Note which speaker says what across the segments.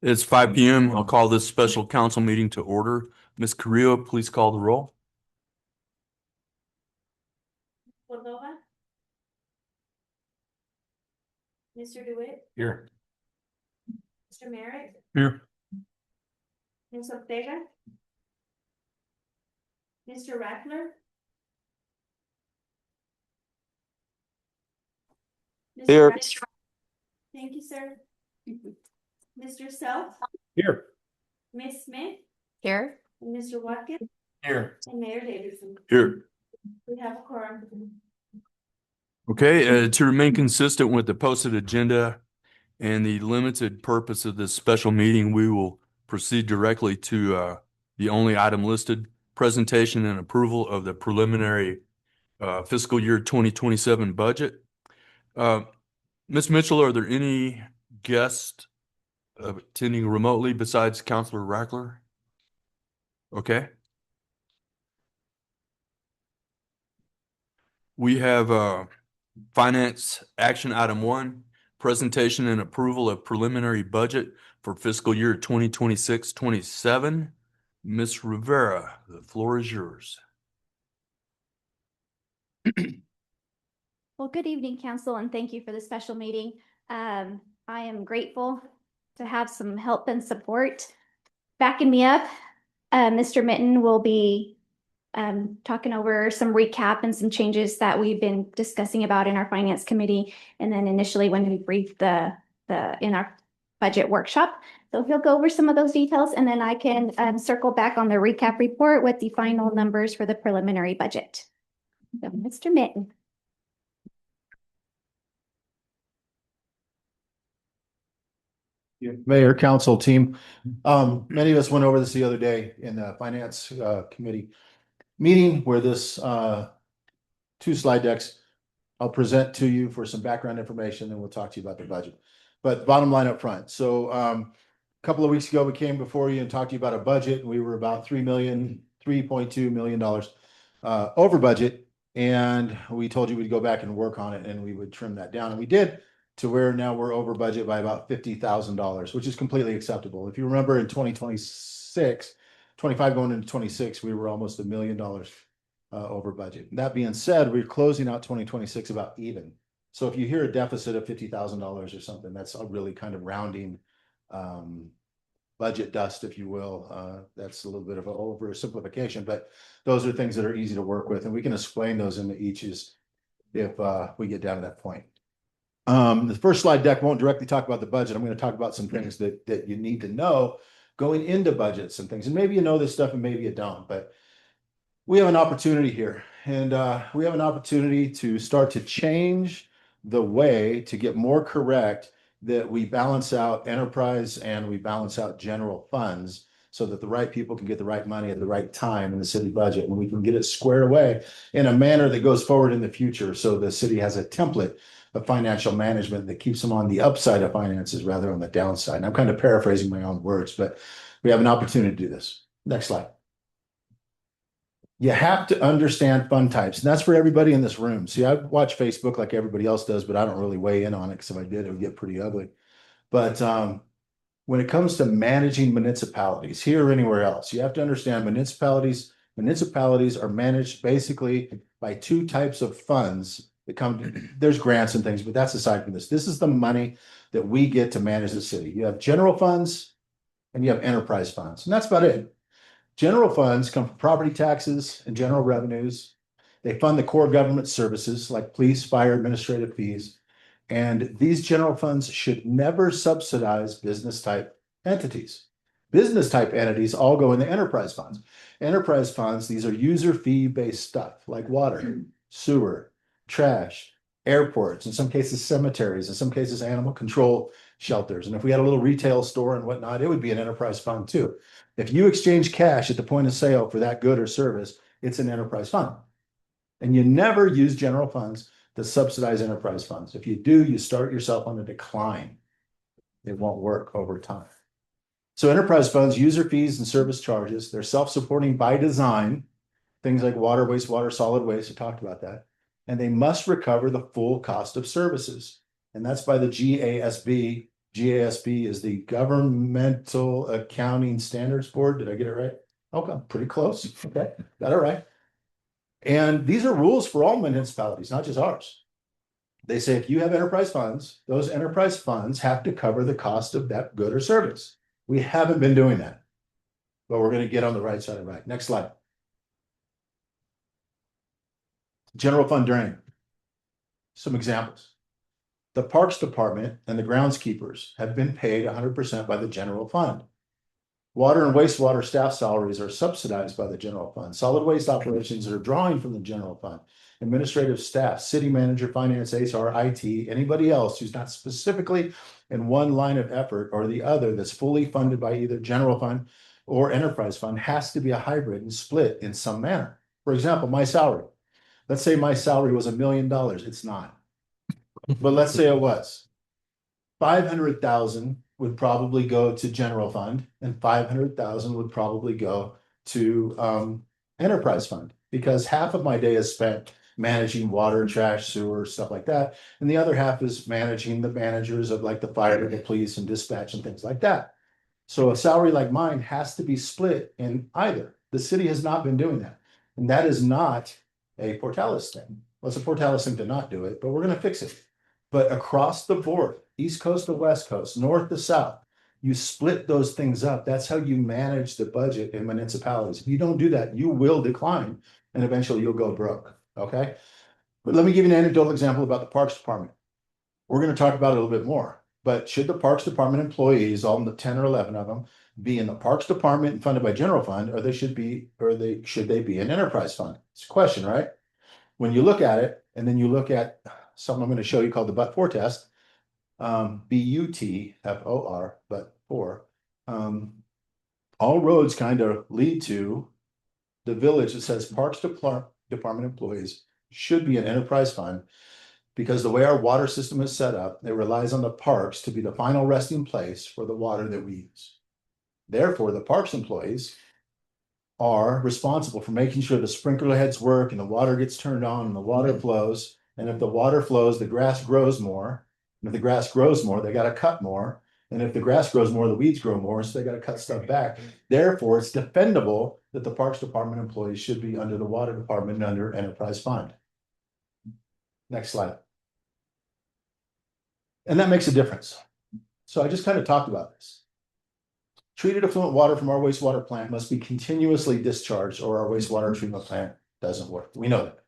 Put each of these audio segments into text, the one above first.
Speaker 1: It's 5 p.m. I'll call this special council meeting to order. Ms. Carrillo, please call the roll.
Speaker 2: Cordova. Mr. DeWitt,
Speaker 1: Here.
Speaker 2: Mr. Merritt,
Speaker 1: Here.
Speaker 2: Ms. Ortega. Mr. Rattler. Mr.
Speaker 1: Here.
Speaker 2: Rattler. Thank you, sir. Mr. Self,
Speaker 1: Here.
Speaker 2: Ms. Smith,
Speaker 3: Here.
Speaker 2: and Mr. Watkins,
Speaker 1: Here.
Speaker 2: and Mayor Davidson.
Speaker 1: Here.
Speaker 2: We have a quorum.
Speaker 1: Okay, to remain consistent with the posted agenda and the limited purpose of this special meeting, we will proceed directly to the only item listed, presentation and approval of the preliminary fiscal year 2027 budget. Ms. Mitchell, are there any guests attending remotely besides Councilor Rackler? Okay. We have finance action item 1, presentation and approval of preliminary budget for fiscal year 2026-27. Ms. Rivera, the floor is yours.
Speaker 3: Well, good evening, council, and thank you for the special meeting. I am grateful to have some help and support backing me up. Mr. Mitten will be talking over some recap and some changes that we've been discussing about in our finance committee. And then initially when we briefed in our budget workshop. So he'll go over some of those details and then I can circle back on the recap report with the final numbers for the preliminary budget. So Mr. Mitten.
Speaker 4: Mayor, council team. Many of us went over this the other day in the finance committee meeting where this 2 slide decks I'll present to you for some background information, and we'll talk to you about the budget. But bottom line up front. So a couple of weeks ago, we came before you and talked to you about a budget, and we were about $3.2 million over budget. And we told you we'd go back and work on it and we would trim that down. And we did, to where now we're over budget by about $50,000, which is completely acceptable. If you remember in 2026, 25 going into 26, we were almost $1 million over budget. That being said, we're closing out 2026 about even. So if you hear a deficit of $50,000 or something, that's a really kind of rounding budget dust, if you will. That's a little bit of an oversimplification, but those are things that are easy to work with, and we can explain those into eaches if we get down to that point. The first slide deck won't directly talk about the budget. I'm going to talk about some things that you need to know going into budgets and things. And maybe you know this stuff and maybe you don't, but we have an opportunity here. And we have an opportunity to start to change the way to get more correct that we balance out enterprise and we balance out general funds so that the right people can get the right money at the right time in the city budget. And we can get it squared away in a manner that goes forward in the future. So the city has a template of financial management that keeps them on the upside of finances rather than on the downside. And I'm kind of paraphrasing my own words, but we have an opportunity to do this. Next slide. You have to understand fund types, and that's for everybody in this room. See, I watch Facebook like everybody else does, but I don't really weigh in on it because if I did, it would get pretty ugly. But when it comes to managing municipalities here or anywhere else, you have to understand municipalities are managed basically by 2 types of funds that come. There's grants and things, but that's aside from this. This is the money that we get to manage the city. You have general funds and you have enterprise funds, and that's about it. General funds come from property taxes and general revenues. They fund the core government services like police, fire, administrative fees. And these general funds should never subsidize business type entities. Business type entities all go in the enterprise funds. Enterprise funds, these are user fee based stuff like water, sewer, trash, airports, in some cases cemeteries, in some cases animal control shelters. And if we had a little retail store and whatnot, it would be an enterprise fund too. If you exchange cash at the point of sale for that good or service, it's an enterprise fund. And you never use general funds to subsidize enterprise funds. If you do, you start yourself on a decline. It won't work over time. So enterprise funds, user fees and service charges, they're self-supporting by design. Things like water, wastewater, solid waste, I talked about that. And they must recover the full cost of services. And that's by the GASB GASB is the Governmental Accounting Standards Board. Did I get it right? Okay, pretty close. Okay, got it right. And these are rules for all municipalities, not just ours. They say if you have enterprise funds, those enterprise funds have to cover the cost of that good or service. We haven't been doing that, but we're going to get on the right side of right. Next slide. General fund drain. Some examples. The Parks Department and the groundskeepers have been paid 100% by the general fund. Water and wastewater staff salaries are subsidized by the general fund. Solid waste operations are drawing from the general fund. Administrative staff, city manager, finance, HR, IT, anybody else who's not specifically in one line of effort or the other that's fully funded by either general fund or enterprise fund has to be a hybrid and split in some manner. For example, my salary. Let's say my salary was $1 million. It's not. But let's say it was. 500,000 would probably go to general fund and 500,000 would probably go to enterprise fund, because half of my day is spent managing water, trash, sewer, stuff like that. And the other half is managing the managers of like the fire, the police and dispatch and things like that. So a salary like mine has to be split in either. The city has not been doing that. And that is not a Portales thing. Well, it's a Portales thing to not do it, but we're going to fix it. But across the board, East Coast to West Coast, North to South, you split those things up. That's how you manage the budget in municipalities. If you don't do that, you will decline and eventually you'll go broke. Okay. But let me give you an anecdotal example about the Parks Department. We're going to talk about it a little bit more. But should the Parks Department employees, all the 10 or 11 of them, be in the Parks Department and funded by general fund, or should they be an enterprise fund? It's a question, right? When you look at it, and then you look at something I'm going to show you called the but-for test, BUTFOR, but for, all roads kind of lead to the village that says Parks Department employees should be an enterprise fund, because the way our water system is set up, it relies on the parks to be the final resting place for the water that we use. Therefore, the parks employees are responsible for making sure the sprinkler heads work and the water gets turned on and the water flows. And if the water flows, the grass grows more. And if the grass grows more, they got to cut more. And if the grass grows more, the weeds grow more. So they got to cut stuff back. Therefore, it's defendable that the Parks Department employees should be under the Water Department and under Enterprise Fund. Next slide. And that makes a difference. So I just kind of talked about this. Treated effluent water from our wastewater plant must be continuously discharged or our wastewater treatment plant doesn't work. We know that.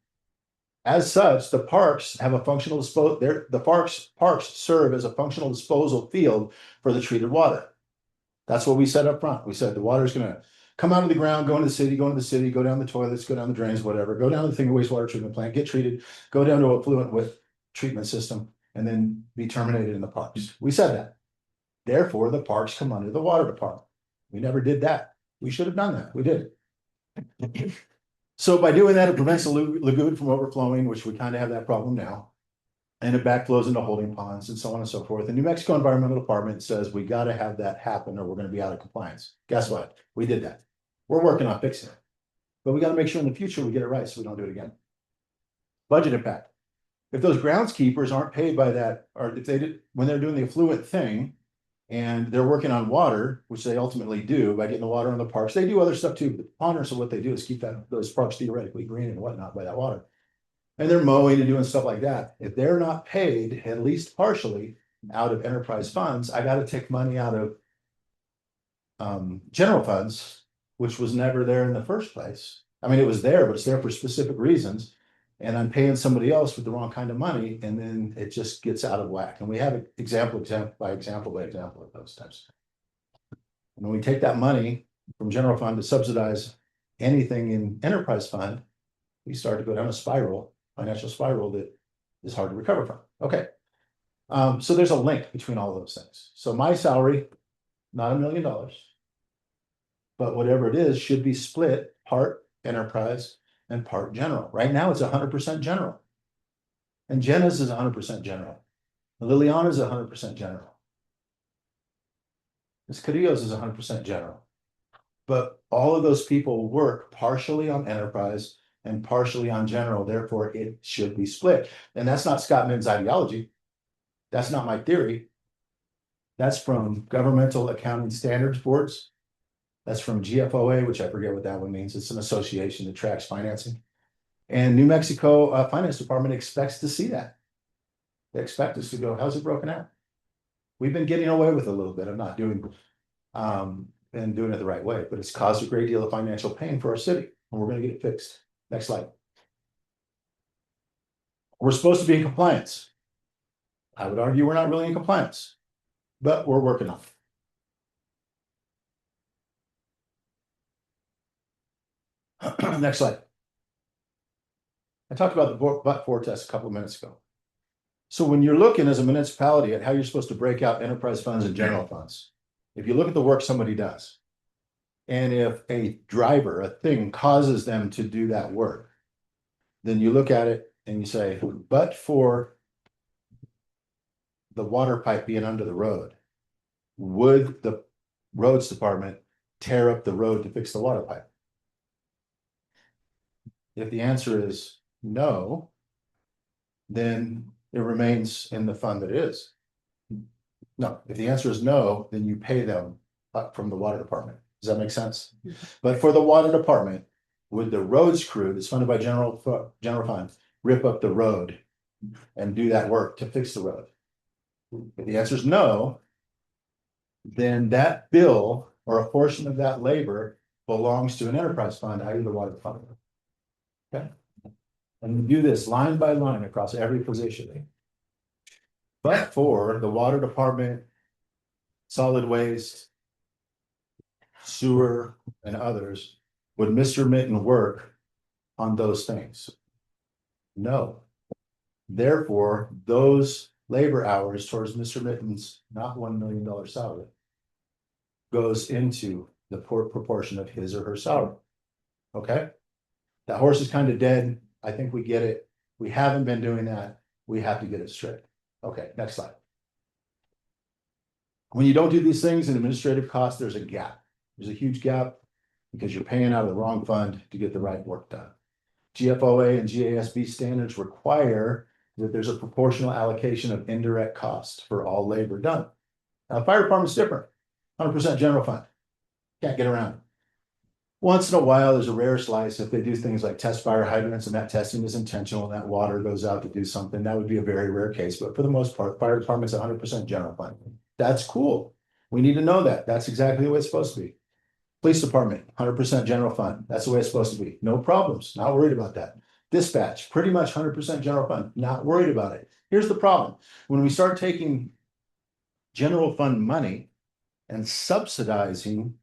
Speaker 4: As such, the parks have a functional disposal. The parks serve as a functional disposal field for the treated water. That's what we said up front. We said the water is going to come out of the ground, go into the city, go down the toilets, go down the drains, whatever, go down to the thing wastewater treatment plant, get treated, go down to a effluent with treatment system, and then be terminated in the parks. We said that. Therefore, the parks come under the water department. We never did that. We should have done that. We did. So by doing that, it prevents the lagoon from overflowing, which we kind of have that problem now. And it backflows into holding ponds and so on and so forth. The New Mexico Environmental Department says we got to have that happen or we're going to be out of compliance. Guess what? We did that. We're working on fixing it. But we got to make sure in the future we get it right so we don't do it again. Budget impact. If those groundskeepers aren't paid by that, or if they did, when they're doing the affluent thing, and they're working on water, which they ultimately do by getting the water in the parks. They do other stuff too, but the preponderance of what they do is keep those parks theoretically green and whatnot by that water. And they're mowing and doing stuff like that. If they're not paid, at least partially, out of enterprise funds, I got to take money out of general funds, which was never there in the first place. I mean, it was there, but it's there for specific reasons. And I'm paying somebody else with the wrong kind of money, and then it just gets out of whack. And we have example by example of those types. And when we take that money from general fund to subsidize anything in enterprise fund, we start to go down a spiral, financial spiral that is hard to recover from. Okay. So there's a link between all of those things. So my salary, not $1 million, but whatever it is should be split part enterprise and part general. Right now it's 100% general. And Jenna's is 100% general. And Liliana's 100% general. Ms. Carrillo's is 100% general. But all of those people work partially on enterprise and partially on general. Therefore, it should be split. And that's not Scott Minn's ideology. That's not my theory. That's from Governmental Accounting Standards Boards. That's from GFOA, which I forget what that one means. It's an association that tracks financing. And New Mexico Finance Department expects to see that. They expect us to go, how's it broken out? We've been getting away with a little bit of not doing and doing it the right way, but it's caused a great deal of financial pain for our city, and we're gonna get it fixed. Next slide. We're supposed to be in compliance. I would argue we're not really in compliance, but we're working on it. Next slide. I talked about the but-for test a couple of minutes ago. So when you're looking as a municipality at how you're supposed to break out enterprise funds and general funds, if you look at the work somebody does, and if a driver, a thing causes them to do that work, then you look at it and you say, but for the water pipe being under the road, would the roads department tear up the road to fix the water pipe? If the answer is no, then it remains in the fund that it is. No, if the answer is no, then you pay them up from the water department. Does that make sense? But for the water department, would the roads crew that's funded by general fund rip up the road and do that work to fix the road? If the answer is no, then that bill or a portion of that labor belongs to an enterprise fund, i.e. the water department. Okay. And we do this line by line across every position. But for the water department, solid waste, sewer, and others, would Mr. Mitten work on those things? No. Therefore, those labor hours towards Mr. Mitten's not $1 million salary goes into the proportion of his or her salary. Okay? That horse is kind of dead. I think we get it. We haven't been doing that. We have to get it straight. Okay, next slide. When you don't do these things in administrative costs, there's a gap. There's a huge gap because you're paying out of the wrong fund to get the right work done. GFOA and GASB standards require that there's a proportional allocation of indirect costs for all labor done. Now, fire department's different. 100% general fund. Can't get around it. Once in a while, there's a rare slice if they do things like test fire hydrants and that testing is intentional and that water goes out to do something. That would be a very rare case. But for the most part, fire department's 100% general fund. That's cool. We need to know that. That's exactly the way it's supposed to be. Police department, 100% general fund. That's the way it's supposed to be. No problems. Not worried about that. Dispatch, pretty much 100% general fund. Not worried about it. Here's the problem. When we start taking general fund money and subsidizing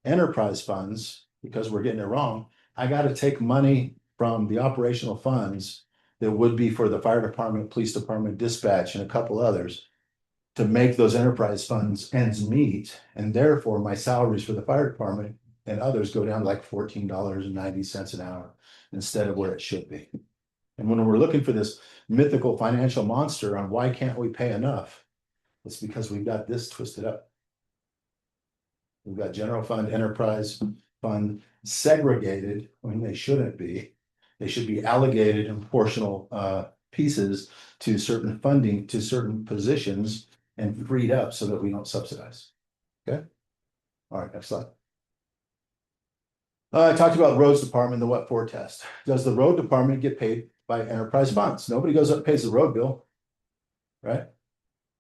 Speaker 4: enterprise funds, because we're getting it wrong, I got to take money from the operational funds that would be for the fire department, police department, dispatch, and a couple others to make those enterprise funds ends meet. And therefore my salaries for the fire department and others go down like $14.90 an hour instead of where it should be. And when we're looking for this mythical financial monster on why can't we pay enough, it's because we've got this twisted up. We've got general fund, enterprise fund segregated when they shouldn't be. They should be allocated in proportional pieces to certain funding, to certain positions and freed up so that we don't subsidize. Okay. All right, next slide. I talked about roads department, the what for test. Does the road department get paid by enterprise funds? Nobody goes up and pays the road bill, right?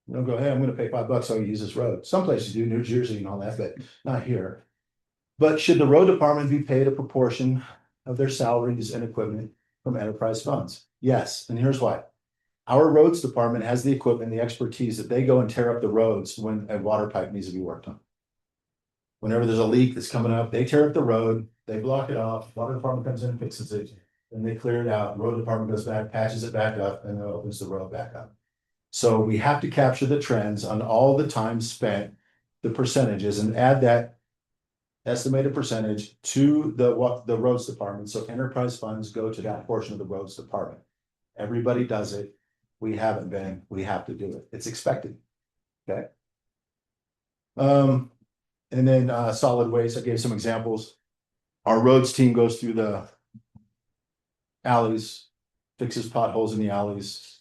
Speaker 4: You don't go, hey, I'm going to pay $5 so I use this road. Some places do, New Jersey and all that, but not here. But should the road department be paid a proportion of their salaries and equipment from enterprise funds? Yes, and here's why. Our roads department has the equipment, the expertise that they go and tear up the roads when a water pipe needs to be worked on. Whenever there's a leak that's coming up, they tear up the road, they block it off, water department comes in and fixes it, and they clear it out, road department goes back, patches it back up, and then opens the road back up. So we have to capture the trends on all the time spent, the percentages, and add that estimated percentage to the roads department. So enterprise funds go to that portion of the roads department. Everybody does it. We haven't been, we have to do it. It's expected. Okay. And then solid waste, I gave some examples. Our roads team goes through the alleys, fixes potholes in the alleys.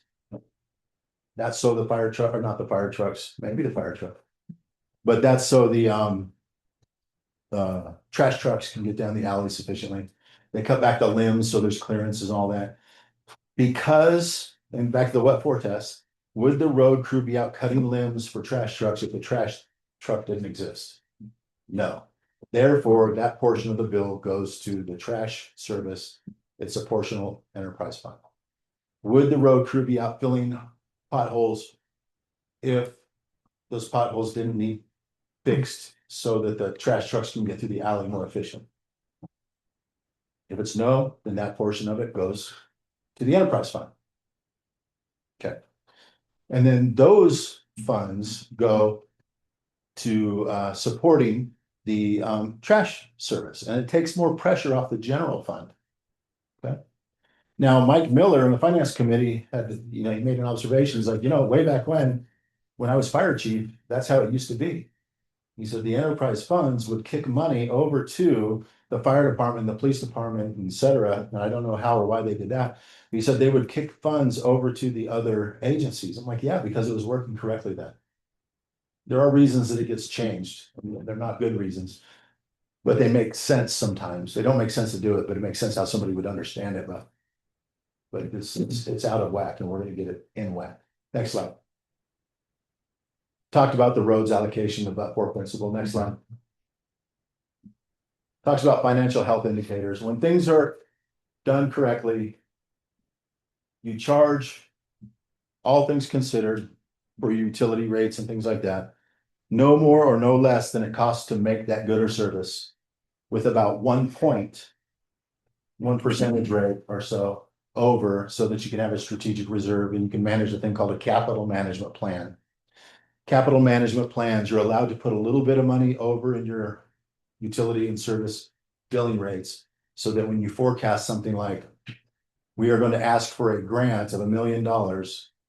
Speaker 4: That's so the fire truck, or not the fire trucks, maybe the fire truck. But that's so the trash trucks can get down the alley sufficiently. They cut back the limbs, so there's clearances and all that. Because, and back to the what for test, would the road crew be out cutting limbs for trash trucks if the trash truck didn't exist? No. Therefore, that portion of the bill goes to the trash service. It's a portional enterprise fund. Would the road crew be out filling potholes if those potholes didn't need fixed so that the trash trucks can get through the alley more efficient? If it's no, then that portion of it goes to the enterprise fund. Okay. And then those funds go to supporting the trash service, and it takes more pressure off the general fund. Okay. Now, Mike Miller in the finance committee had, he made an observation. He's like, way back when I was fire chief, that's how it used to be. He said the enterprise funds would kick money over to the fire department, the police department, et cetera. And I don't know how or why they did that. He said they would kick funds over to the other agencies. I'm like, yeah, because it was working correctly then. There are reasons that it gets changed. I mean, they're not good reasons, but they make sense sometimes. They don't make sense to do it, but it makes sense how somebody would understand it. But it's out of whack, and we're going to get it in whack. Next slide. Talked about the roads allocation, the but-for principle. Next slide. Talks about financial health indicators. When things are done correctly, you charge, all things considered, for utility rates and things like that, no more or no less than it costs to make that good or service, with about 1 percentage rate or so over, so that you can have a strategic reserve and you can manage a thing called a capital management plan. Capital management plans, you're allowed to put a little bit of money over in your utility and service billing rates, so that when you forecast something like, we are going to ask for a grant of $1 million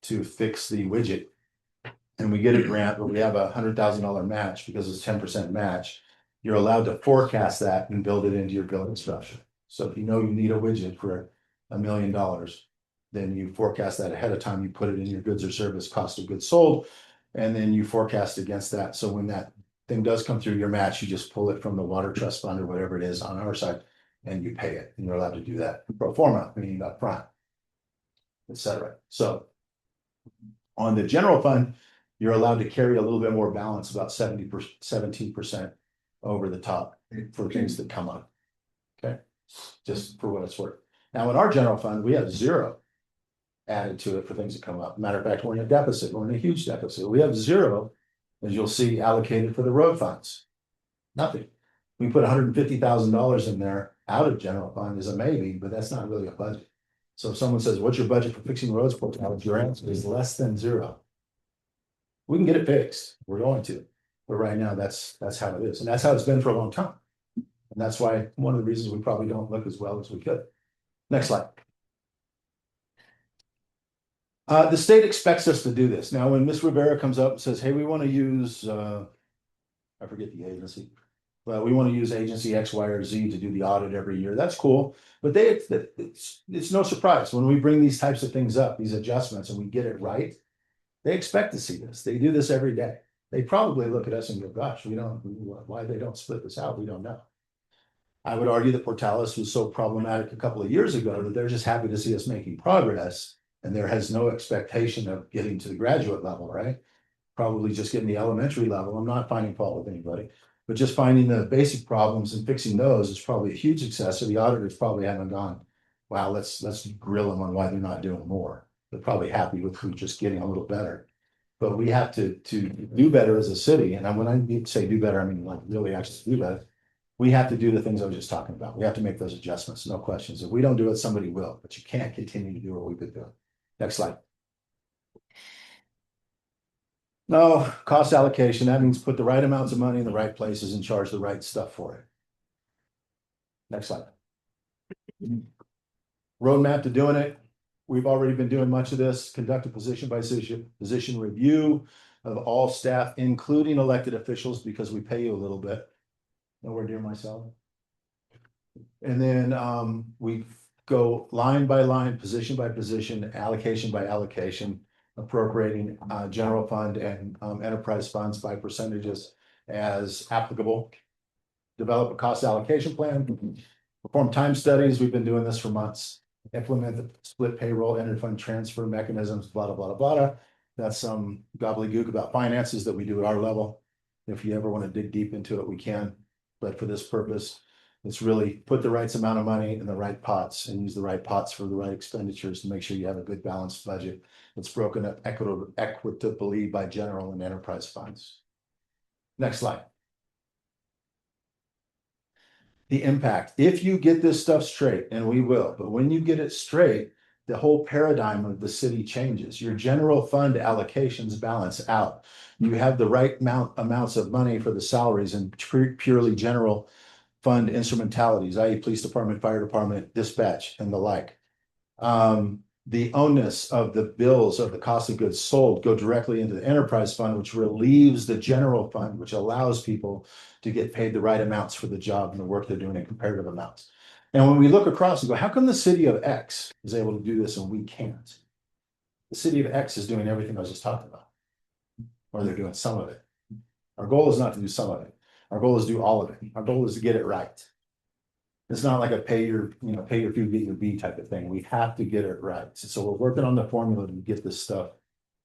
Speaker 4: to fix the widget, and we get a grant, but we have a $100,000 match because it's 10% match, you're allowed to forecast that and build it into your billing structure. So if you know you need a widget for $1 million, then you forecast that ahead of time, you put it in your goods or service cost of goods sold, and then you forecast against that. So when that thing does come through your match, you just pull it from the water trust fund or whatever it is on our side, and you pay it, and you're allowed to do that pro forma, meaning upfront, et cetera. So on the general fund, you're allowed to carry a little bit more balance, about 17% over the top for things that come up. Okay, just for what it's worth. Now in our general fund, we have 0 added to it for things that come up. Matter of fact, we're in a deficit, we're in a huge deficit. We have 0, as you'll see, allocated for the road funds. Nothing. We put $150,000 in there out of general fund is a maybe, but that's not really a budget. So if someone says, what's your budget for fixing roads? Your answer is less than 0. We can get it fixed. We're going to. But right now, that's how it is. And that's how it's been for a long time. And that's why one of the reasons we probably don't look as well as we could. Next slide. The state expects us to do this. Now, when Ms. Rivera comes up and says, hey, we want to use, I forget the agency, but we want to use agency X, Y, or Z to do the audit every year. That's cool. But it's no surprise when we bring these types of things up, these adjustments, and we get it right. They expect to see this. They do this every day. They probably look at us and go, gosh, why they don't split this out, we don't know. I would argue that Portales was so problematic a couple of years ago that they're just happy to see us making progress, and there has no expectation of getting to the graduate level, right? Probably just getting the elementary level. I'm not finding fault with anybody, but just finding the basic problems and fixing those is probably a huge success. So the auditors probably haven't gone, wow, let's grill them on why they're not doing more. They're probably happy with who's just getting a little better. But we have to do better as a city. And when I say do better, I mean like really actually do better. We have to do the things I was just talking about. We have to make those adjustments, no questions. If we don't do it, somebody will, but you can't continue to do what we've been doing. Next slide. No, cost allocation, that means put the right amounts of money in the right places and charge the right stuff for it. Next slide. Roadmap to doing it. We've already been doing much of this. Conduct a position by position review of all staff, including elected officials, because we pay you a little bit. Nowhere near myself. And then we go line by line, position by position, allocation by allocation, appropriating general fund and enterprise funds by percentages. as applicable. Develop a cost allocation plan, perform time studies. We've been doing this for months. Implement the split payroll, interfund transfer mechanisms, blah, blah, blah, blah, blah. That's some gobbledygook about finances that we do at our level. If you ever want to dig deep into it, we can. But for this purpose, it's really put the right amount of money in the right pots and use the right pots for the right expenditures to make sure you have a good balanced budget. It's broken up equitably by general and enterprise funds. Next slide. The impact, if you get this stuff straight, and we will, but when you get it straight, the whole paradigm of the city changes. Your general fund allocations balance out. You have the right amounts of money for the salaries and purely general fund instrumentalities, i.e. police department, fire department, dispatch, and the like. The onus of the bills of the cost of goods sold go directly into the enterprise fund, which relieves the general fund, which allows people to get paid the right amounts for the job and the work they're doing in comparative amounts. And when we look across and go, how come the city of X is able to do this and we can't? The city of X is doing everything I was just talking about, or they're doing some of it. Our goal is not to do some of it. Our goal is to do all of it. Our goal is to get it right. It's not like a pay your fee, get your B type of thing. We have to get it right. So we're working on the formula to get this stuff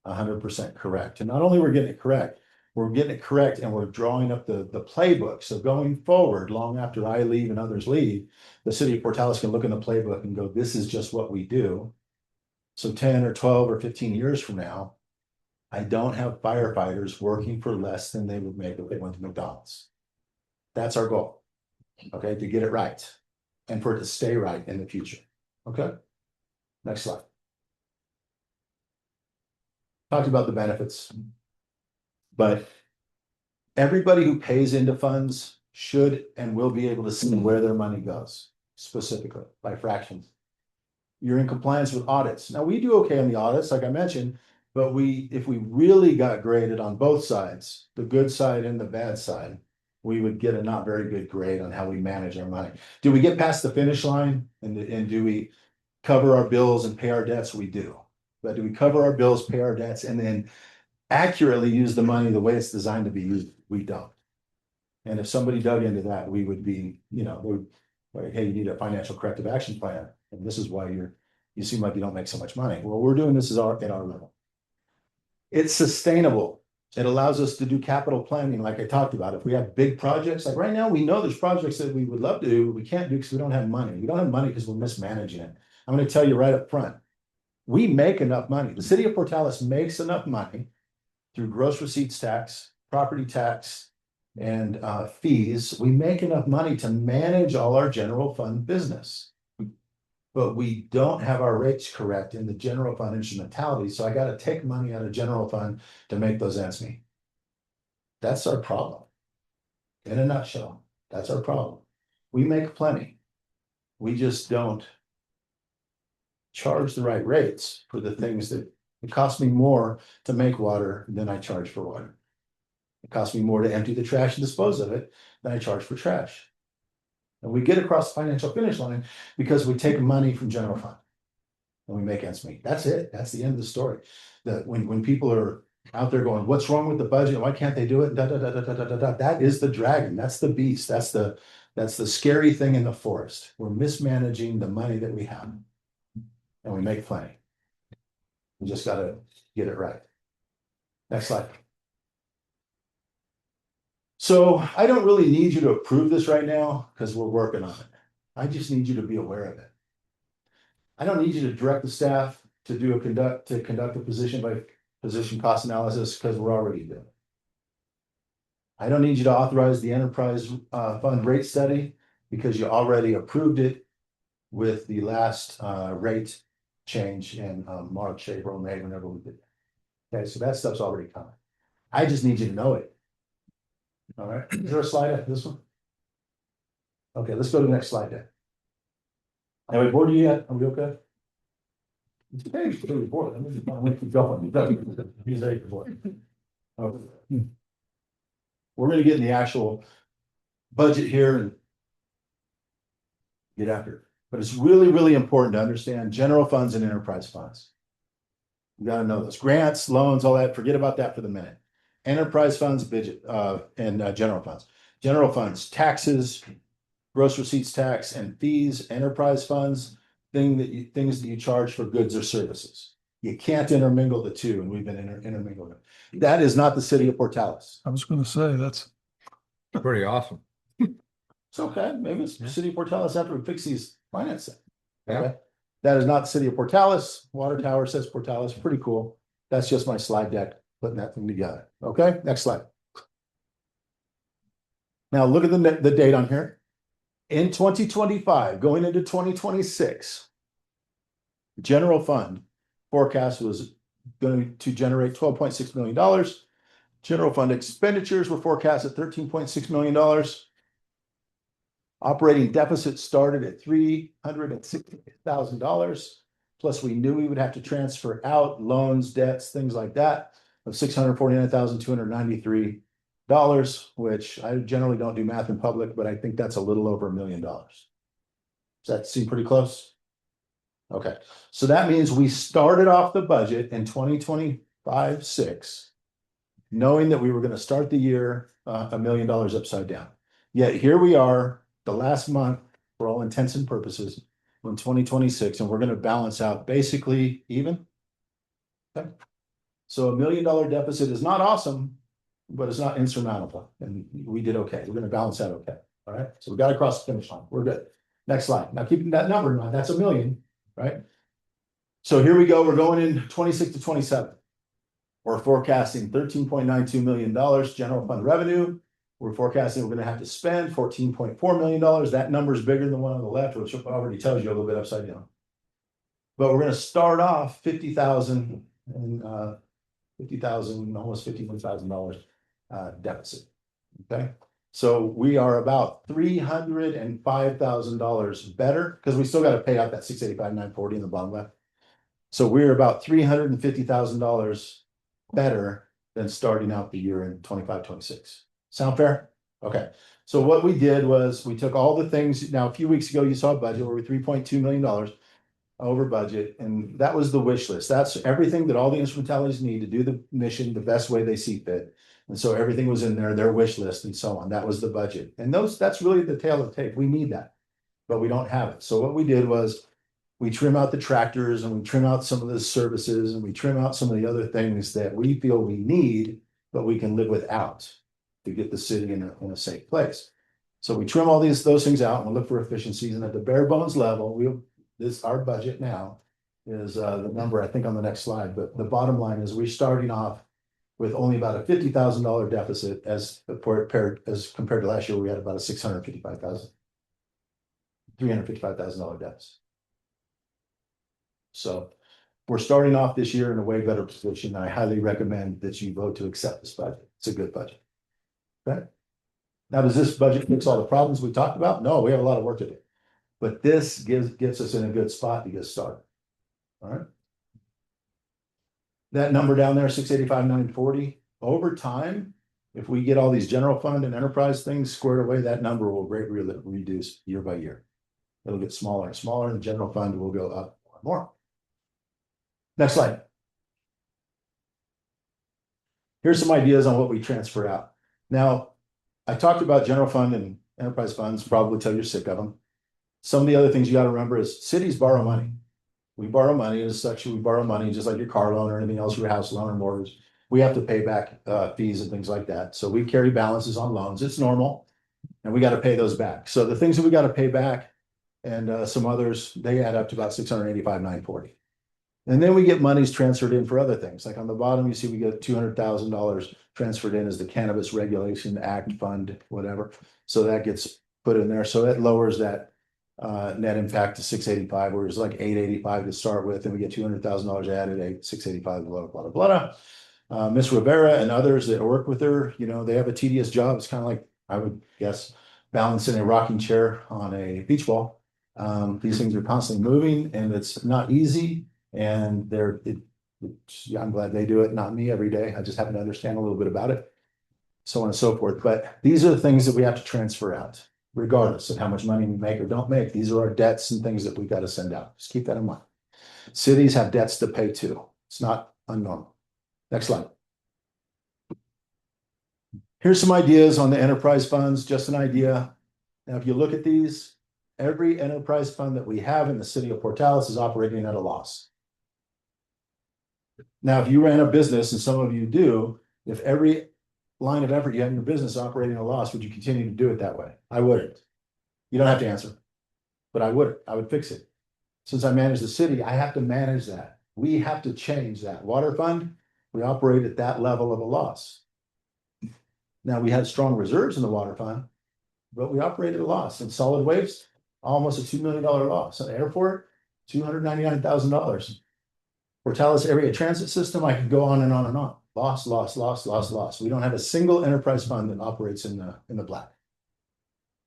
Speaker 4: 100% correct. And not only we're getting it correct and we're drawing up the playbook. So going forward, long after I leave and others leave, the city of Portales can look in the playbook and go, this is just what we do. So 10 or 12 or 15 years from now, I don't have firefighters working for less than they would make if they went to McDonald's. That's our goal. Okay, to get it right and for it to stay right in the future. Okay, next slide. Talked about the benefits, but everybody who pays into funds should and will be able to see where their money goes, specifically by fractions. You're in compliance with audits. Now, we do okay on the audits, like I mentioned, but if we really got graded on both sides, the good side and the bad side, we would get a not very good grade on how we manage our money. Do we get past the finish line and do we cover our bills and pay our debts? We do. But do we cover our bills, pay our debts, and then accurately use the money the way it's designed to be used? We don't. And if somebody dug into that, we would be, like, hey, you need a financial corrective action plan. And this is why you seem like you don't make so much money. Well, we're doing this at our level. It's sustainable. It allows us to do capital planning, like I talked about. If we have big projects, like right now, we know there's projects that we would love to do, we can't do because we don't have money. We don't have money because we're mismanaging it. I'm going to tell you right up front, we make enough money. The city of Portales makes enough money through gross receipts tax, property tax, and fees. We make enough money to manage all our general fund business. But we don't have our rates correct in the general fund instrumentality. So I got to take money out of general fund to make those ends meet. That's our problem. In a nutshell, that's our problem. We make plenty. We just don't charge the right rates for the things that it costs me more to make water than I charge for water. It costs me more to empty the trash and dispose of it than I charge for trash. And we get across the financial finish line because we take money from general fund and we make ends meet. That's it. That's the end of the story. That when people are out there going, what's wrong with the budget? Why can't they do it? That is the dragon. That's the beast. That's the scary thing in the forest. We're mismanaging the money that we have and we make plenty. We just got to get it right. Next slide. So I don't really need you to approve this right now because we're working on it. I just need you to be aware of it. I don't need you to direct the staff to conduct a position by position cost analysis because we're already doing it. I don't need you to authorize the enterprise fund rate study because you already approved it with the last rate change in March, April, May, whenever we did it. Okay, so that stuff's already coming. I just need you to know it. All right, is there a slide after this one? Okay, let's go to the next slide then. Are we bored yet? Are we okay? Hey, it's really bored. Let me keep going. He's ready for bored. Okay. We're gonna get in the actual budget here and get after it. But it's really, really important to understand general funds and enterprise funds. You gotta know those grants, loans, all that. Forget about that for the minute. enterprise funds, budget, and general funds. General funds, taxes, gross receipts tax and fees, enterprise funds, things that you charge for goods or services. You can't intermingle the two, and we've been intermingling them. That is not the city of Portales.
Speaker 5: I was gonna say, that's
Speaker 6: Pretty awesome.
Speaker 4: It's okay, maybe it's the city of Portales after we fix these financing.
Speaker 6: Yeah.
Speaker 4: Okay. That is not the city of Portales. Water tower says Portales, pretty cool. That's just my slide deck, putting that thing together. Okay, next slide. Now look at the date on here. In 2025, going into 2026, general fund forecast was going to generate $12.6 million. General fund expenditures were forecast at $13.6 million. Operating deficit started at $360,000. Plus, we knew we would have to transfer out loans, debts, things like that of $649,293, which I generally don't do math in public, but I think that's a little over $1 million. Does that seem pretty close? Okay, so that means we started off the budget in 2025-6, knowing that we were going to start the year $1 million upside down. Yet here we are, the last month, for all intents and purposes, in 2026, and we're going to balance out basically even. Okay. So $1 million deficit is not awesome, but it's not insurmountable, and we did okay. We're going to balance that okay. All right, so we got across the finish line. We're good. Next slide. Now keeping that number in mind, that's $1 million, right? So here we go. We're going in 26 to 27. We're forecasting $13.92 million general fund revenue. We're forecasting we're going to have to spend $14.4 million. That number is bigger than the one on the left, which already tells you a little bit upside down. But we're going to start off $50,000 and almost $51,000 deficit. Okay, so we are about $305,000 better because we still got to pay out that $685,940 in the bottom left. So we're about $350,000 better than starting out the year in 25-26. Sound fair? Okay. So what we did was we took all the things. Now, a few weeks ago, you saw a budget where we're $3.2 million over budget, and that was the wish list. That's everything that all the instrumentalities need to do the mission the best way they see fit. And so everything was in there, their wish list and so on. That was the budget. And that's really the tail of the tape. We need that, but we don't have it. So what we did was we trim out the tractors and we trim out some of the services and we trim out some of the other things that we feel we need, but we can live without to get the city in a safe place. So we trim all those things out and we look for efficiencies. And at the bare bones level, our budget now is the number I think on the next slide. But the bottom line is we're starting off with only about a $50,000 deficit as compared to last year. We had about a $355,000 deficit. So we're starting off this year in a way better position. I highly recommend that you vote to accept this budget. It's a good budget. Okay. Now, does this budget fix all the problems we talked about? No, we have a lot of work to do. But this gets us in a good spot to get started. All right. That number down there, $685,940, over time, if we get all these general fund and enterprise things squared away, that number will greatly reduce year by year. It'll get smaller and smaller, and the general fund will go up more and more. Next slide. Here's some ideas on what we transfer out. Now, I talked about general fund and enterprise funds, probably till you're sick of them. Some of the other things you got to remember is cities borrow money. We borrow money as such. We borrow money just like your car loan or anything else, your house loan or mortgage. We have to pay back fees and things like that. So we carry balances on loans. It's normal. And we got to pay those back. So the things that we got to pay back and some others, they add up to about $685,940. And then we get monies transferred in for other things. Like on the bottom, you see we get $200,000 transferred in as the Cannabis Regulation Act fund, whatever. So that gets put in there. So it lowers that net impact to 685, where it's like 885 to start with, and we get $200,000 added, 685, blah, blah, blah, blah. Miss Rivera and others that work with her, they have a tedious job. It's kind of like, I would guess, balancing a rocking chair on a beach ball. These things are constantly moving and it's not easy. And I'm glad they do it, not me every day. I just happen to understand a little bit about it, so on and so forth. But these are the things that we have to transfer out, regardless of how much money we make or don't make. These are our debts and things that we got to send out. Just keep that in mind. Cities have debts to pay too. It's not unnormal. Next slide. Here's some ideas on the enterprise funds, just an idea. Now, if you look at these, every enterprise fund that we have in the city of Portales is operating at a loss. Now, if you ran a business, and some of you do, if every line of effort you have in your business operating at a loss, would you continue to do it that way? I wouldn't. You don't have to answer, but I would. I would fix it. Since I manage the city, I have to manage that. We have to change that. Water fund, we operate at that level of a loss. Now, we had strong reserves in the water fund, but we operated at a loss. In solid waste, almost a $2 million loss. At the airport, $299,000. Portales area transit system, I could go on and on and on. Loss, loss, loss, loss, loss. We don't have a single enterprise fund that operates in the black.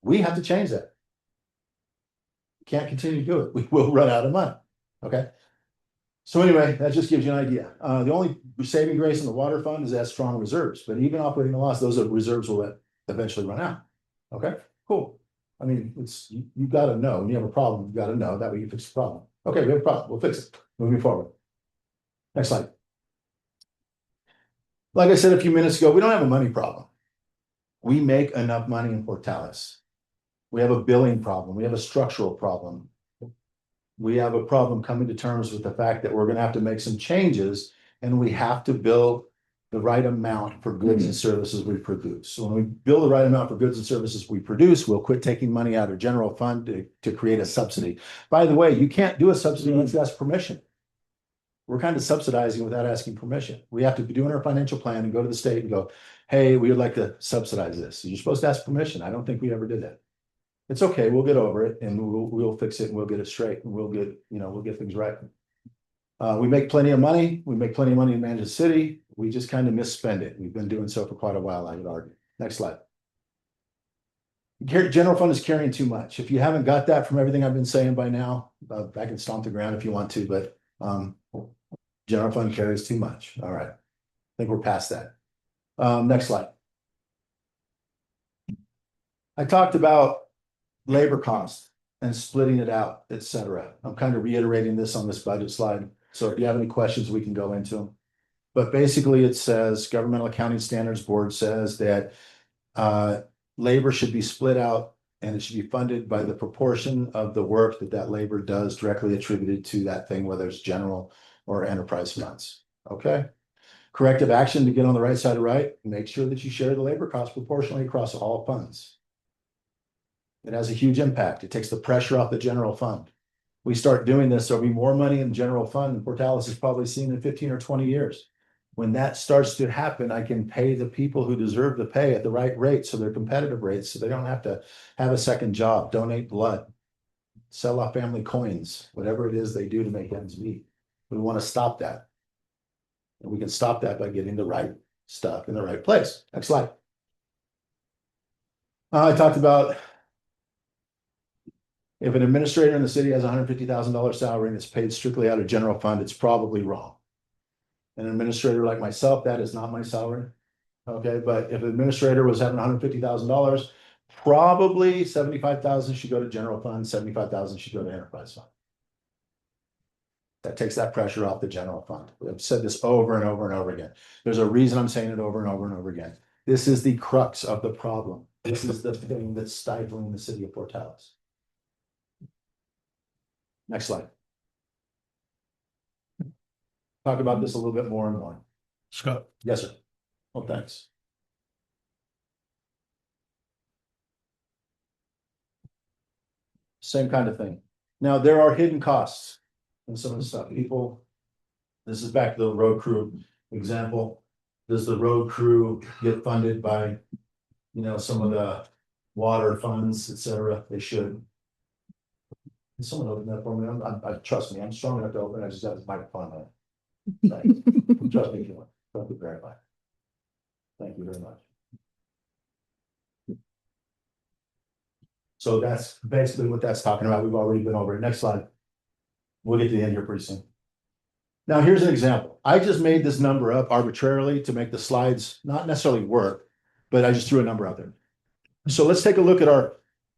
Speaker 4: We have to change that. Can't continue to do it. We will run out of money. Okay. So anyway, that just gives you an idea. The only saving grace in the water fund is that strong reserves, but even operating a loss, those reserves will eventually run out. Okay, cool. I mean, it's you got to know when you have a problem, you got to know that way you fix the problem. Okay, we have a problem. We'll fix it. Moving forward. Next slide. Like I said a few minutes ago, we don't have a money problem. We make enough money in Portales. We have a billing problem. We have a structural problem. We have a problem coming to terms with the fact that we're going to have to make some changes, and we have to bill the right amount for goods and services we produce. So when we bill the right amount for goods and services we produce, we'll quit taking money out of general fund to create a subsidy. By the way, you can't do a subsidy unless you ask permission. We're kind of subsidizing without asking permission. We have to be doing our financial plan and go to the state and go, hey, we would like to subsidize this. You're supposed to ask permission. I don't think we ever did that. It's okay. We'll get over it and we'll fix it and we'll get it straight and we'll get things right. We make plenty of money. We make plenty of money in manage the city. We just kind of misspend it. We've been doing so for quite a while, I would argue. Next slide. General fund is carrying too much. If you haven't got that from everything I've been saying by now, I can stomp the ground if you want to, but general fund carries too much. All right. I think we're past that. Next slide. I talked about labor cost and splitting it out, etc. I'm kind of reiterating this on this budget slide. So if you have any questions, we can go into them. But basically it says Governmental Accounting Standards Board says that labor should be split out and it should be funded by the proportion of the work that labor does directly attributed to that thing, whether it's general or enterprise funds. Okay. Corrective action to get on the right side of right, make sure that you share the labor cost proportionally across all funds. It has a huge impact. It takes the pressure off the general fund. We start doing this, there'll be more money in the general fund than Portales has probably seen in 15 or 20 years. When that starts to happen, I can pay the people who deserve the pay at the right rate, so they're competitive rates, so they don't have to have a second job, donate blood, sell off family coins, whatever it is they do to make ends meet. We want to stop that. And we can stop that by getting the right stuff in the right place. Next slide. I talked about if an administrator in the city has $150,000 salary and it's paid strictly out of general fund, it's probably wrong. An administrator like myself, that is not my salary. Okay, but if an administrator was having $150,000, probably 75,000 should go to general fund, 75,000 should go to enterprise fund. That takes that pressure off the general fund. I've said this over and over and over again. There's a reason I'm saying it over and over and over again. This is the crux of the problem. This is the thing that's stifling the city of Portales. Next slide. Talk about this a little bit more and more.
Speaker 6: Scott.
Speaker 4: Yes, sir. Well, thanks. Same kind of thing. Now, there are hidden costs in some of the stuff. People, this is back to the road crew example. Does the road crew get funded by, some of the water funds, etc.? They should. Can someone open that for me? Trust me, I'm strong enough to open it. I just have this microphone on it. Trust me if you want. Thank you very much. Thank you very much. So that's basically what that's talking about. We've already been over it. Next slide. We'll get to the end here pretty soon. Now, here's an example. I just made this number up arbitrarily to make the slides not necessarily work, but I just threw a number out there. So let's take a look at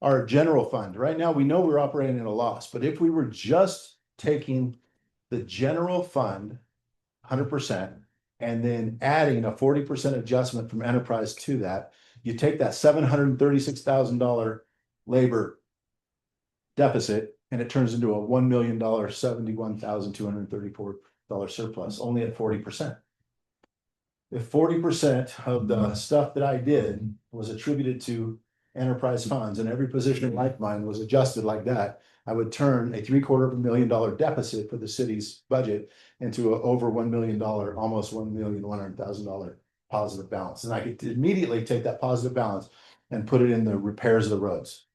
Speaker 4: our general fund. Right now, we know we're operating at a loss, but if we were just taking the general fund 100% and then adding a 40% adjustment from enterprise to that, you take that $736,000 labor deficit and it turns into a $1,071,234 surplus, only at 40%. If 40% of the stuff that I did was attributed to enterprise funds and every position like mine was adjusted like that, I would turn a $750,000 deficit for the city's budget into a over $1 million, almost $1,100,000 positive balance. And I could immediately take that positive balance and put it in the repairs of the roads.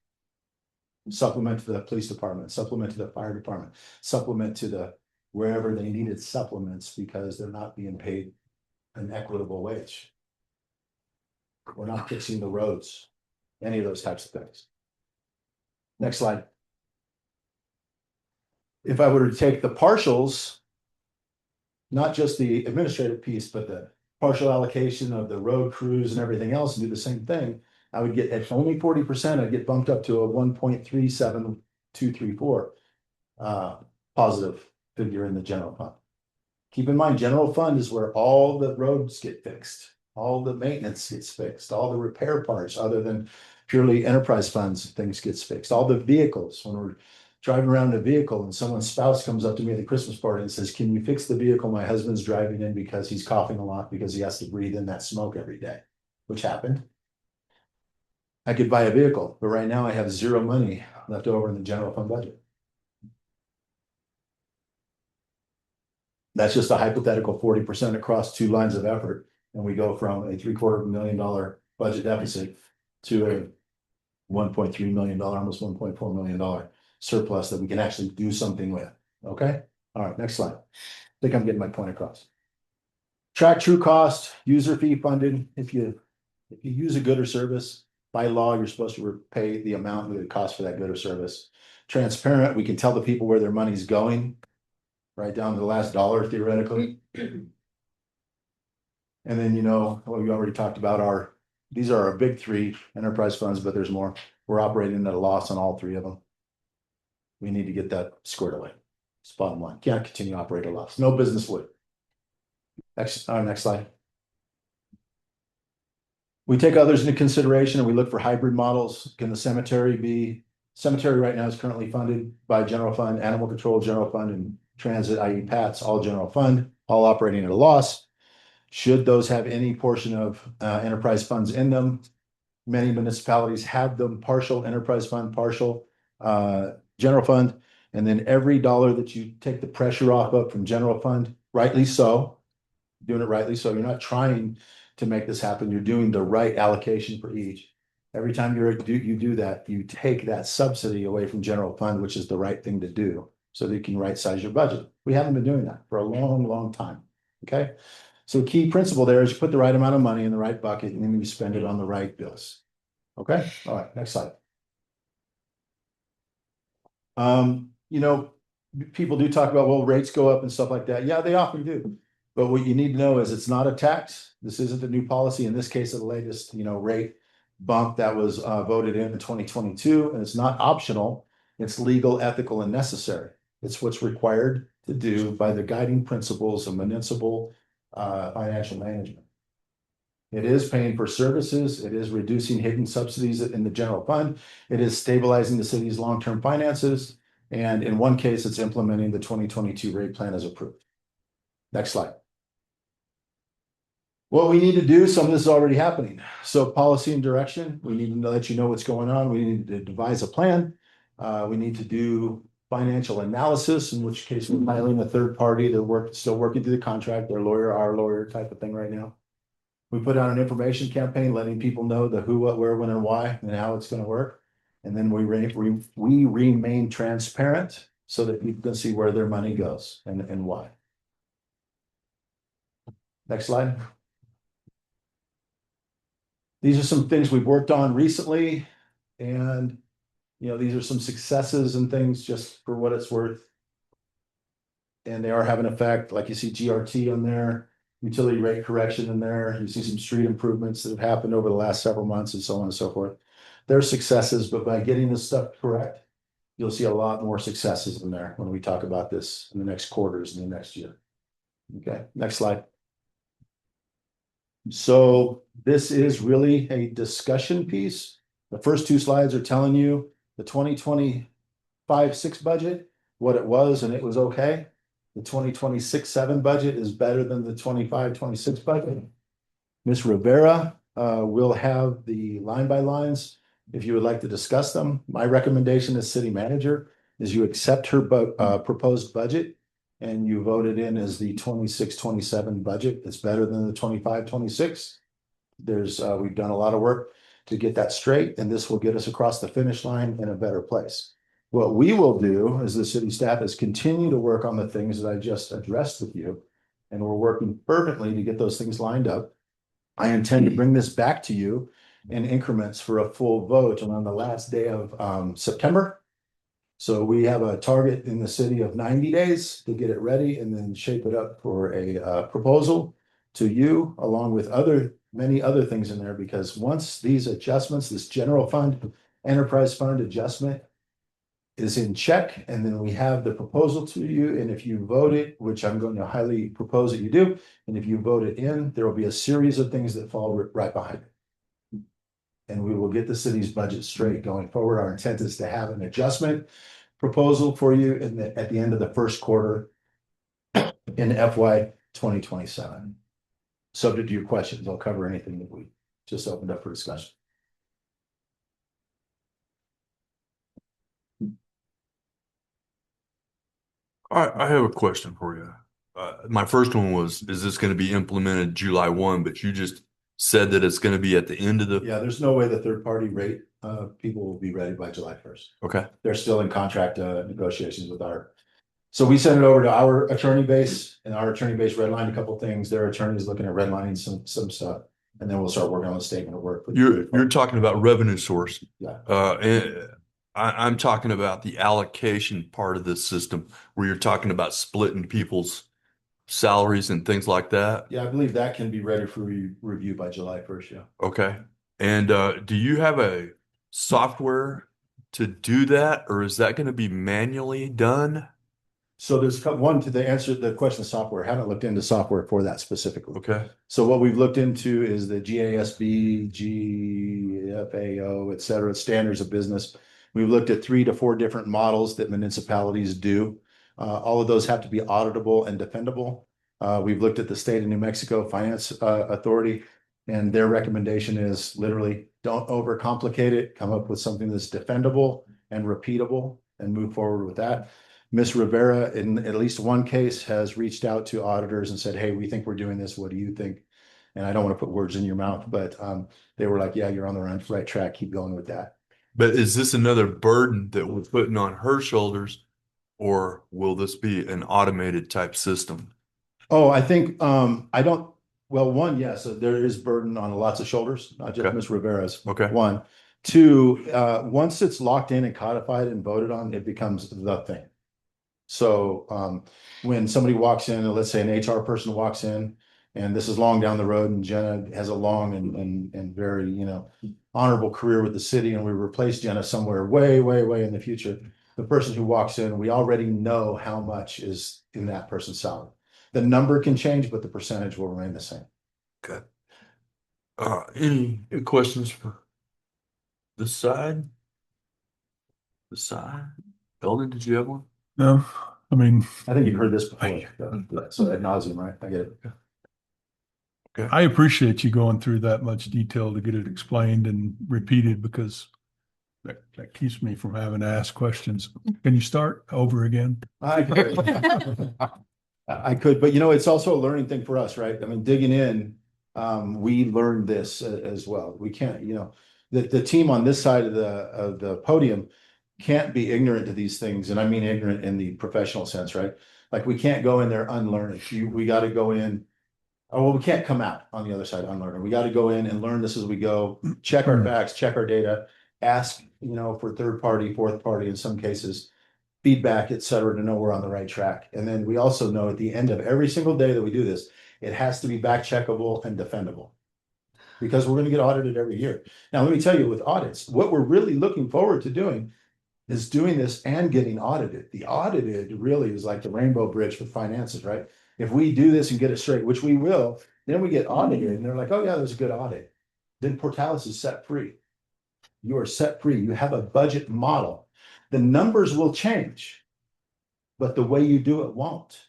Speaker 4: Supplement to the police department, supplement to the fire department, supplement to the wherever they needed supplements because they're not being paid an equitable wage. We're not fixing the roads, any of those types of things. Next slide. If I were to take the partials, not just the administrative piece, but the partial allocation of the road crews and everything else and do the same thing, I would get at only 40%, I'd get bumped up to a 1.37234 positive figure in the general fund. Keep in mind, general fund is where all the roads get fixed, all the maintenance gets fixed, all the repair parts, other than purely enterprise funds, things gets fixed, all the vehicles. When we're driving around in a vehicle and someone's spouse comes up to me at the Christmas party and says, "Can you fix the vehicle my husband's driving in because he's coughing a lot because he has to breathe in that smoke every day," which happened. I could buy a vehicle, but right now I have zero money left over in the general fund budget. That's just a hypothetical 40% across two lines of effort. And we go from a $750,000 budget deficit to a $1.3 million, almost $1.4 million surplus that we can actually do something with. Okay. All right. Next slide. I think I'm getting my point across. Track true cost, user fee funded. If you use a good or service, by law, you're supposed to pay the amount that it costs for that good or service. Transparent, we can tell the people where their money's going, right down to the last dollar theoretically. And then, what we already talked about these are our big three enterprise funds, but there's more. We're operating at a loss on all three of them. We need to get that squared away. It's bottom line. Can't continue to operate at a loss. No business would. Next slide. We take others into consideration and we look for hybrid models. Can the cemetery right now is currently funded by general fund, animal control, general fund, and transit, i.e. PATS, all general fund, all operating at a loss. Should those have any portion of enterprise funds in them? Many municipalities have them partial enterprise fund, partial general fund. And then every dollar that you take the pressure off of from general fund, rightly so, doing it rightly so, you're not trying to make this happen. You're doing the right allocation for each. Every time you do that, you take that subsidy away from general fund, which is the right thing to do so that you can right size your budget. We haven't been doing that for a long, long time. Okay. So key principle there is you put the right amount of money in the right bucket and then you spend it on the right bills. Okay. All right. Next slide. People do talk about, well, rates go up and stuff like that. Yeah, they often do. But what you need to know is it's not a tax. This isn't the new policy. In this case, the latest, rate bump that was voted in 2022, and it's not optional. It's legal, ethical, and necessary. It's what's required to do by the guiding principles of municipal financial management. It is paying for services. It is reducing hidden subsidies in the general fund. It is stabilizing the city's long-term finances. And in one case, it's implementing the 2022 rate plan as approved. Next slide. What we need to do, some of this is already happening. So policy and direction, we need to let you know what's going on. We need to devise a plan. We need to do financial analysis, in which case we're hiring a third party. They're still working through the contract, their lawyer, our lawyer type of thing right now. We put out an information campaign, letting people know the who, what, where, when, and why, and how it's going to work. And then we remain transparent so that people can see where their money goes and why. Next slide. These are some things we've worked on recently, and these are some successes and things just for what it's worth. And they are having an effect, like you see GRT on there, utility rate correction in there. You see some street improvements that have happened over the last several months and so on and so forth. They're successes, but by getting this stuff correct, you'll see a lot more successes in there when we talk about this in the next quarters and the next year. Okay, next slide. So this is really a discussion piece. The first two slides are telling you the 2025-6 budget, what it was, and it was okay. The 2026-7 budget is better than the 25-26 budget. Ms. Rivera will have the line by lines if you would like to discuss them. My recommendation as city manager is you accept her proposed budget and you vote it in as the 26-27 budget. It's better than the 25-26. We've done a lot of work to get that straight, and this will get us across the finish line in a better place. What we will do as the city staff is continue to work on the things that I just addressed with you, and we're working fervently to get those things lined up. I intend to bring this back to you in increments for a full vote on the last day of September. So we have a target in the city of 90 days to get it ready and then shape it up for a proposal to you, along with many other things in there, because once these adjustments, this general fund, enterprise fund adjustment is in check, and then we have the proposal to you, and if you vote it, which I'm going to highly propose that you do, and if you vote it in, there will be a series of things that fall right behind it. And we will get the city's budget straight going forward. Our intent is to have an adjustment proposal for you at the end of the first quarter in FY 2027. Subject to your questions, I'll cover anything that we just opened up for discussion.
Speaker 1: I have a question for you. My first one was, is this going to be implemented July 1? But you just said that it's going to be at the end of the.
Speaker 4: Yeah, there's no way the third party rate people will be ready by July 1st.
Speaker 1: Okay.
Speaker 4: They're still in contract negotiations with so we sent it over to our attorney base, and our attorney base redlined a couple of things. Their attorney is looking at redlining some stuff, and then we'll start working on the statement of work.
Speaker 1: You're talking about revenue source.
Speaker 4: Yeah.
Speaker 1: And I'm talking about the allocation part of this system where you're talking about splitting people's salaries and things like that.
Speaker 4: Yeah, I believe that can be ready for review by July 1st. Yeah.
Speaker 1: Okay. And do you have a software to do that, or is that going to be manually done?
Speaker 4: So there's one to answer the question of software. I haven't looked into software for that specifically.
Speaker 1: Okay.
Speaker 4: So what we've looked into is the GASB, GFAO, et cetera, standards of business. We've looked at 3 to 4 different models that municipalities do. All of those have to be auditable and defendable. We've looked at the state of New Mexico Finance Authority, and their recommendation is literally don't overcomplicate it. Come up with something that's defendable and repeatable and move forward with that. Ms. Rivera, in at least one case, has reached out to auditors and said, hey, we think we're doing this. What do you think? And I don't want to put words in your mouth, but they were like, yeah, you're on the right track. Keep going with that.
Speaker 1: But is this another burden that we're putting on her shoulders, or will this be an automated type system?
Speaker 4: Oh, I think one, yes, there is burden on lots of shoulders, not just Ms. Rivera's.
Speaker 1: Okay.
Speaker 4: 1. 2, once it's locked in and codified and voted on, it becomes the thing. So when somebody walks in, and let's say an HR person walks in, and this is long down the road, and Jenna has a long and very, honorable career with the city, and we replace Jenna somewhere way, way, way in the future. The person who walks in, we already know how much is in that person's salary. The number can change, but the percentage will remain the same.
Speaker 1: Okay. Any questions for this side? This side? Eldon, did you have one?
Speaker 5: No, I mean,
Speaker 4: I think you've heard this before. So ad nauseum, right? I get it.
Speaker 5: I appreciate you going through that much detail to get it explained and repeated, because that keeps me from having to ask questions. Can you start over again?
Speaker 4: I could, but it's also a learning thing for us, right? I mean, digging in, we learned this as well. We can't, the team on this side of the podium can't be ignorant to these things. And I mean ignorant in the professional sense, right? Like we can't go in there unlearned. We got to go in. Oh, well, we can't come out on the other side unlearned. We got to go in and learn this as we go, check our facts, check our data, ask, for third party, fourth party, in some cases, feedback, et cetera, to know we're on the right track. And then we also know at the end of every single day that we do this, it has to be back checkable and defendable, because we're going to get audited every year. Now, let me tell you, with audits, what we're really looking forward to doing is doing this and getting audited. The audited really is like the rainbow bridge for finances, right? If we do this and get it straight, which we will, Then we get audited and they're like, oh yeah, there's a good audit. Then Portales is set free. You are set free. You have a budget model. The numbers will change, but the way you do it won't.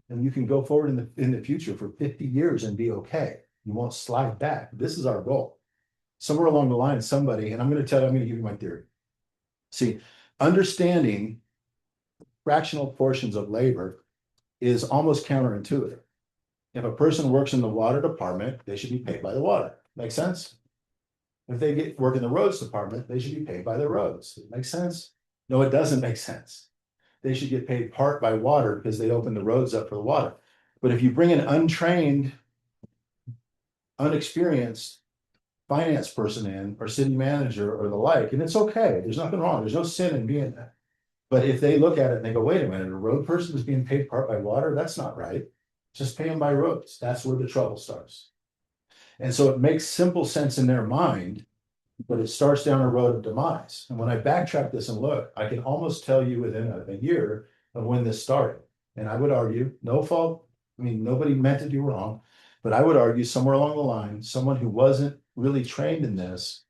Speaker 4: And you can go forward in the future for 50 years and be okay. You won't slide back. This is our goal. Somewhere along the line, somebody, and I'm going to give you my theory. See, understanding fractional portions of labor is almost counterintuitive. If a person works in the water department, they should be paid by the water. Make sense? If they work in the roads department, they should be paid by the roads. Make sense? No, it doesn't make sense. They should get paid part by water because they open the roads up for the water. But if you bring an untrained, unexperienced finance person in, or city manager or the like, and it's okay, there's nothing wrong, there's no sin in being that. But if they look at it and they go, wait a minute, a road person is being paid part by water, that's not right. Just pay them by roads. That's where the trouble starts. And so it makes simple sense in their mind, but it starts down a road of demise. And when I backtrack this and look, I can almost tell you within a year of when this started. And I would argue, no fault, I mean, nobody meant to do wrong, but I would argue somewhere along the line, someone who wasn't really trained in this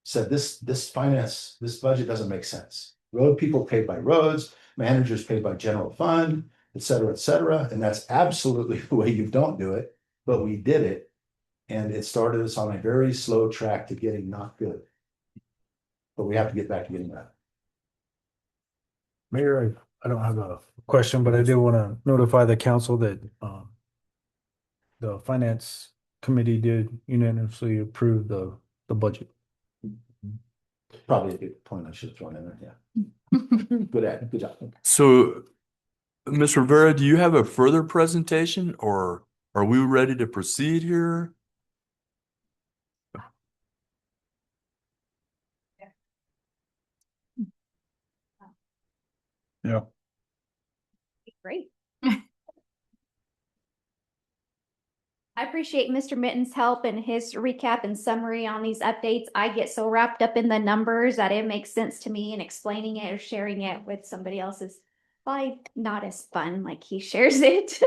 Speaker 4: said this budget doesn't make sense. Road people paid by roads, managers paid by general fund, et cetera, et cetera. And that's absolutely the way you don't do it, but we did it. And it started us on a very slow track to getting not good. But we have to get back to getting that.
Speaker 7: Mayor, I don't have a question, but I did want to notify the council that the finance committee did unanimously approve the budget.
Speaker 4: Probably a good point I should have thrown in there, yeah. Good job.
Speaker 1: So, Ms. Rivera, do you have a further presentation or are we ready to proceed here?
Speaker 5: Yeah.
Speaker 3: Great. I appreciate Mr. Mitten's help and his recap and summary on these updates. I get so wrapped up in the numbers that it makes sense to me, and explaining it or sharing it with somebody else is probably not as fun like he shares it.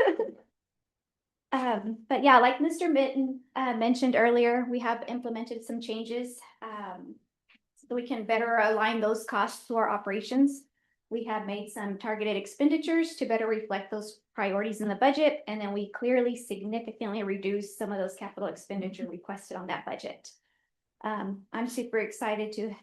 Speaker 3: But yeah, like Mr. Mitten mentioned earlier, we have implemented some changes so we can better align those costs to our operations. We have made some targeted expenditures to better reflect those priorities in the budget, and then we clearly significantly reduced some of those capital expenditure requested on that budget. I'm super excited to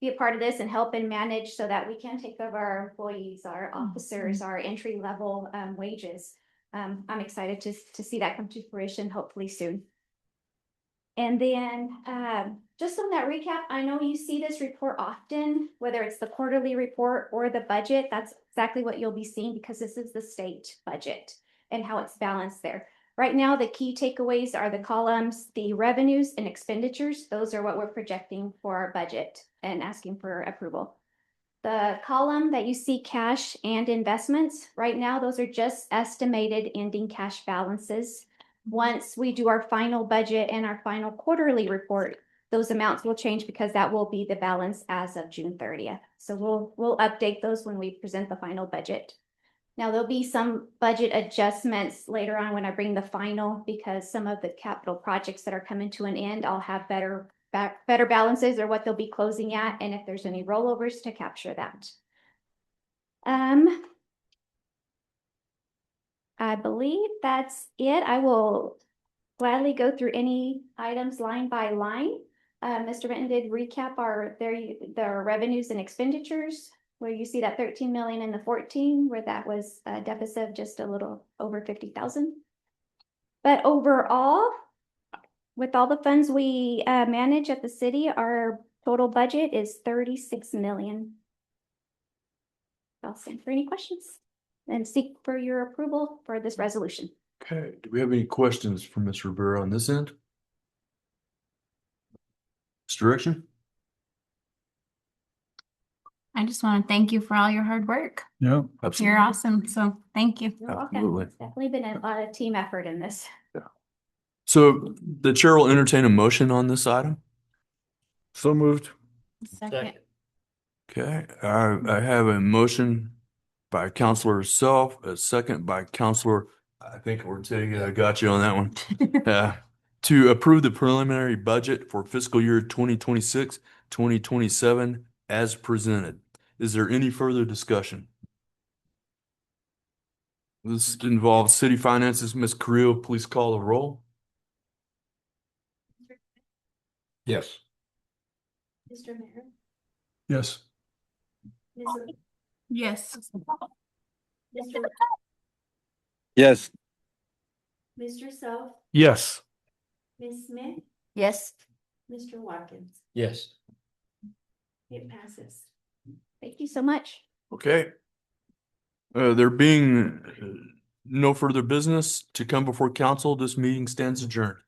Speaker 3: be a part of this and help and manage so that we can take care of our employees, our officers, our entry level wages. I'm excited to see that come to fruition hopefully soon. And then just on that recap, I know you see this report often, whether it's the quarterly report or the budget. That's exactly what you'll be seeing because this is the state budget and how it's balanced there. Right now, the key takeaways are the columns, the revenues and expenditures. Those are what we're projecting for our budget and asking for approval. The column that you see cash and investments, right now, those are just estimated ending cash balances. Once we do our final budget and our final quarterly report, those amounts will change because that will be the balance as of June 30th. So we'll update those when we present the final budget. Now there'll be some budget adjustments later on when I bring the final, because some of the capital projects that are coming to an end, I'll have better balances or what they'll be closing at, and if there's any rollovers to capture that. I believe that's it. I will gladly go through any items line by line. Mr. Benton did recap their revenues and expenditures, where you see that 13 million and the 14, where that was a deficit of just a little over 50,000. But overall, with all the funds we manage at the city, our total budget is 36 million. I'll stand for any questions and seek for your approval for this resolution.
Speaker 1: Okay, do we have any questions for Ms. Rivera on this end? Mr. Direction?
Speaker 8: I just want to thank you for all your hard work.
Speaker 5: Yeah.
Speaker 8: You're awesome. So thank you.
Speaker 3: You're welcome.
Speaker 1: Absolutely.
Speaker 3: It's definitely been a lot of team effort in this.
Speaker 1: So the chair will entertain a motion on this item.
Speaker 7: So moved.
Speaker 8: Second.
Speaker 1: Okay, I have a motion by Counselor Self, a second by Counselor I think Ortega got you on that one. To approve the preliminary budget for fiscal year 2026, 2027 as presented. Is there any further discussion? This involves city finances. Ms. Carrillo, please call the roll.
Speaker 6: Yes.
Speaker 2: Mr. Mayor,
Speaker 5: Yes.
Speaker 2: Ms. Lee,
Speaker 8: Yes.
Speaker 2: Mr.
Speaker 6: Yes.
Speaker 2: Mr. Self,
Speaker 7: Yes.
Speaker 2: Ms. Smith,
Speaker 8: Yes.
Speaker 2: Mr. Watkins.
Speaker 6: Yes.
Speaker 2: It passes.
Speaker 3: Thank you so much.
Speaker 1: Okay. There being no further business to come before council, this meeting stands adjourned.